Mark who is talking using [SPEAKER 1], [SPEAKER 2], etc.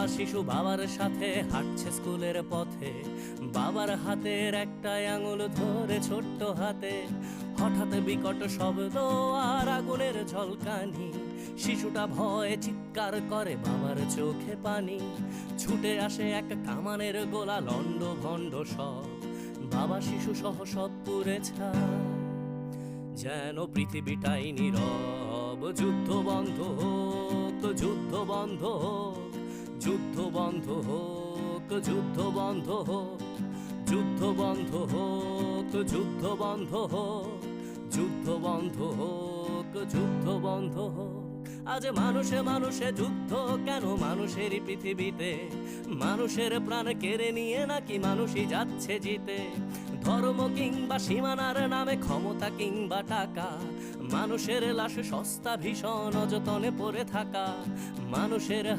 [SPEAKER 1] শিশু বাবার সাথে হাঁটছে স্কুলের পথে, বাবার হাতের একটা আঙুল ধরে ছোট্ট হাতে। হঠাৎ বিকট শব্দ আর আগুনের ঝলকানি, শিশুটা ভয়ে চিৎকার করে, বাবার চোখে পানি। ছুটে আসে এক কামানের গোলা, লন্ড ভন্ড সব, বাবা শিশু সহ সব পুড়ে ছাই। যেন পৃথিবীটাই নীরব, যুদ্ধ বন্ধ হোক, যুদ্ধ বন্ধ হোক, যুদ্ধ বন্ধ হোক, যুদ্ধ বন্ধ হোক, যুদ্ধ বন্ধ হোক, যুদ্ধ বন্ধ হোক, যুদ্ধ বন্ধ হোক, যুদ্ধ বন্ধ হোক। আজ মানুষে মানুষে যুদ্ধ কেন মানুষেরই পৃথিবীতে? মানুষের প্রাণ কেড়ে নিয়ে নাকি মানুষই যাচ্ছে জিতে? ধর্ম কিংবা সীমানার নামে, ক্ষমতা কিংবা টাকা, মানুষের লাশ সস্তা ভীষণ অযতনে পড়ে থাকা। মানুষের